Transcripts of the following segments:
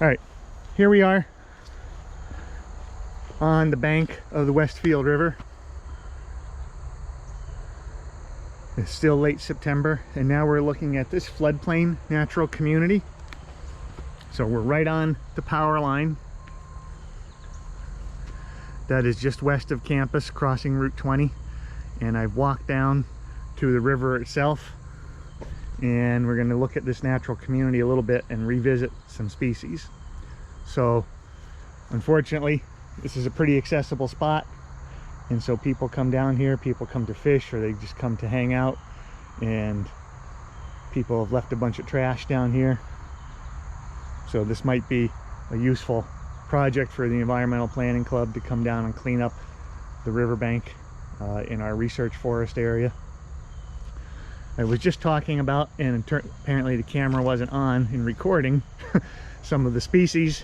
All right, here we are on the bank of the Westfield River. It's still late September, and now we're looking at this floodplain natural community. So we're right on the power line that is just west of campus, crossing Route 20. And I've walked down to the river itself, and we're going to look at this natural community a little bit and revisit some species. So unfortunately, this is a pretty accessible spot, and so people come down here, people come to fish, or they just come to hang out, and people have left a bunch of trash down here. So this might be a useful project for the Environmental Planning Club to come down and clean up the riverbank in our research forest area. I was just talking about, and apparently the camera wasn't on in recording, some of the species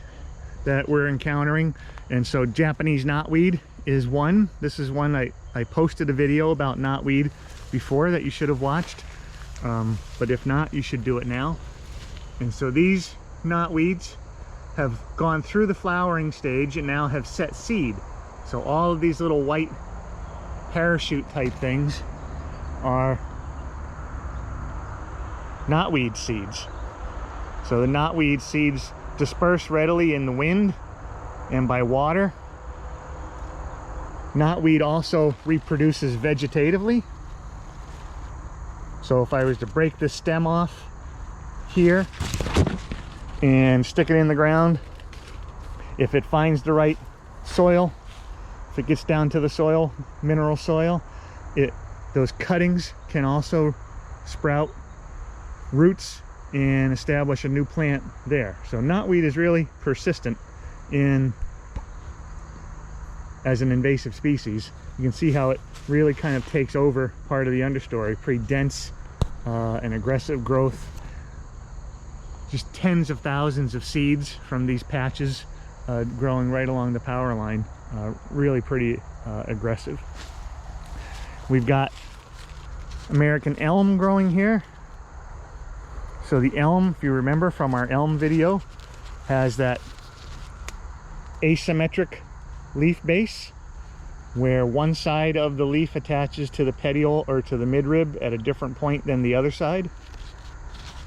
that we're encountering. And so Japanese knotweed is one. This is one I posted a video about knotweed before that you should have watched, but if not, you should do it now. And so these knotweeds have gone through the flowering stage and now have set seed. So all of these little white parachute type things are knotweed seeds. So the knotweed seeds disperse readily in the wind and by water. Knotweed also reproduces vegetatively. So if I was to break this stem off here and stick it in the ground, if it finds the right soil, if it gets down to the soil, mineral soil, those cuttings can also sprout roots and establish a new plant there. So knotweed is really persistent as an invasive species. You can see how it really kind of takes over part of the understory. Pretty dense and aggressive growth. Just tens of thousands of seeds from these patches growing right along the power line. Really pretty aggressive. We've got American elm growing here. So the elm, if you remember from our elm video, has that asymmetric leaf base where one side of the leaf attaches to the petiole or to the midrib at a different point than the other side.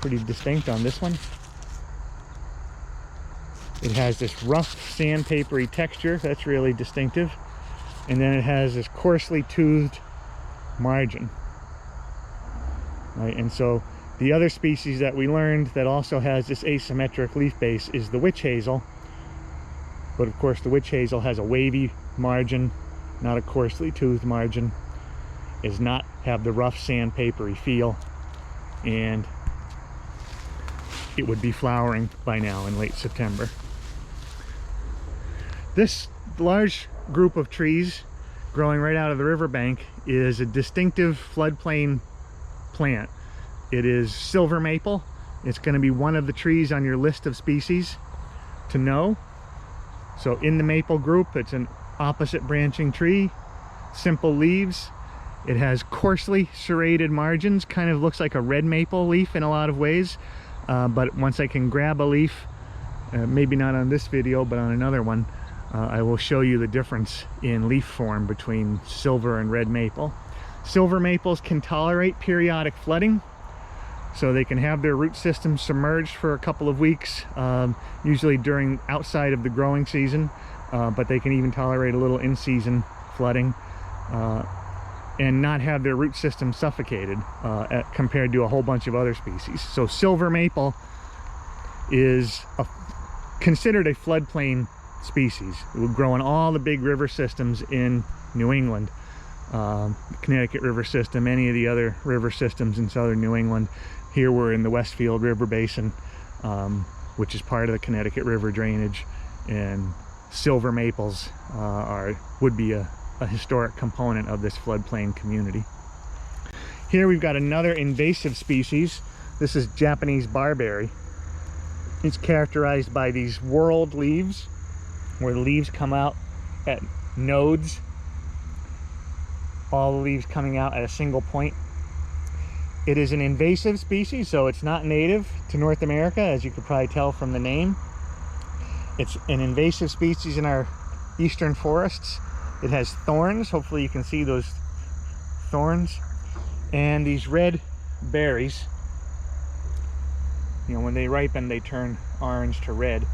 Pretty distinct on this one. It has this rough sandpapery texture that's really distinctive, and then it has this coarsely toothed margin. Right, and so the other species that we learned that also has this asymmetric leaf base is the witch hazel. But of course the witch hazel has a wavy margin, not a coarsely toothed margin. It does not have the rough sandpapery feel, and it would be flowering by now in late September. This large group of trees growing right out of the riverbank is a distinctive floodplain plant. It is silver maple. It's going to be one of the trees on your list of species to know. So in the maple group, it's an opposite branching tree, simple leaves. It has coarsely serrated margins, kind of looks like a red maple leaf in a lot of ways. But once I can grab a leaf, maybe not on this video, but on another one, I will show you the difference in leaf form between silver and red maple. Silver maples can tolerate periodic flooding, so they can have their root system submerged for a couple of weeks, usually during outside of the growing season, but they can even tolerate a little in-season flooding and not have their root system suffocated compared to a whole bunch of other species. So silver maple is considered a floodplain species. It would grow in all the big river systems in New England, the Connecticut River system, any of the other river systems in southern New England. Here we're in the Westfield River Basin, which is part of the Connecticut River drainage, and silver maples would be a historic component of this floodplain community. Here we've got another invasive species. This is Japanese barberry. It's characterized by these whorled leaves, where the leaves come out at nodes, all the leaves coming out at a single point. It is an invasive species, so it's not native to North America, as you could probably tell from the name. It's an invasive species in our eastern forests. It has thorns. Hopefully you can see those thorns. And these red berries, you know, when they ripen, they turn orange to red.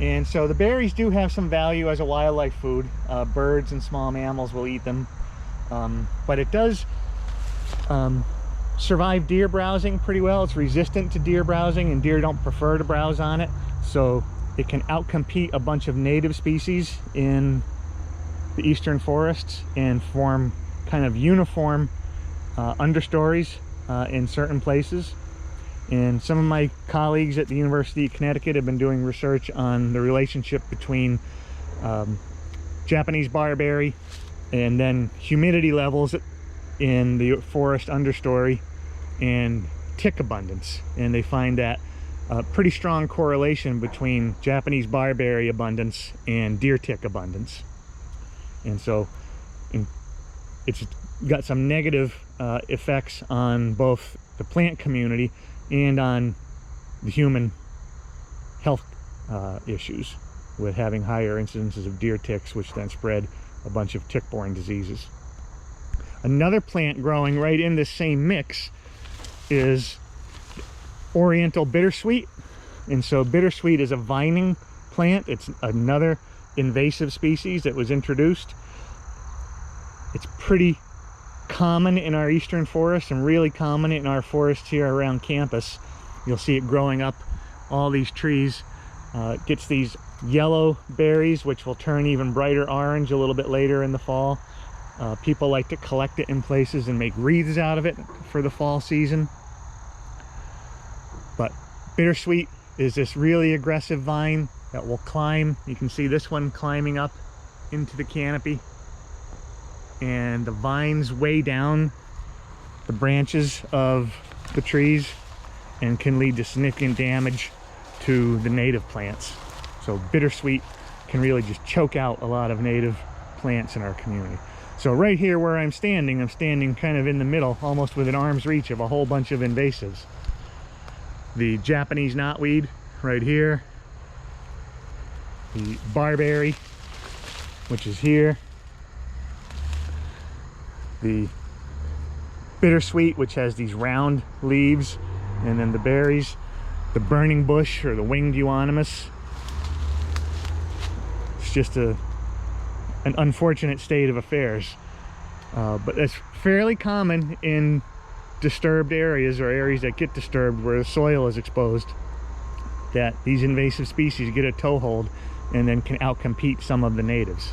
And so the berries do have some value as a wildlife food. Birds and small mammals will eat them. But it does survive deer browsing pretty well. It's resistant to deer browsing, and deer don't prefer to browse on it. So it can outcompete a bunch of native species in the eastern forests and form kind of uniform understories in certain places. And some of my colleagues at the University of Connecticut have been doing research on the relationship between Japanese barberry and then humidity levels in the forest understory and tick abundance. And they find that pretty strong correlation between Japanese barberry abundance and deer tick abundance. And so it's got some negative effects on both the plant community and on the human health issues, with having higher incidences of deer ticks, which then spread a bunch of tick-borne diseases. Another plant growing right in this same mix is oriental bittersweet. And so bittersweet is a vining plant. It's another invasive species that was introduced. It's pretty common in our eastern forests and really common in our forests here around campus. You'll see it growing up all these trees. It gets these yellow berries, which will turn even brighter orange a little bit later in the fall. People like to collect it in places and make wreaths out of it for the fall season. But bittersweet is this really aggressive vine that will climb. You can see this one climbing up into the canopy, and the vines weigh down the branches of the trees and can lead to significant damage to the native plants. So bittersweet can really just choke out a lot of native plants in our community. So right here where I'm standing kind of in the middle, almost within arm's reach of a whole bunch of invasives. The Japanese knotweed right here, the barberry, which is here, the bittersweet, which has these round leaves, and then the berries, the burning bush or the winged euonymus. It's just an unfortunate state of affairs, but it's fairly common in disturbed areas or areas that get disturbed where the soil is exposed, that these invasive species get a toehold and then can outcompete some of the natives.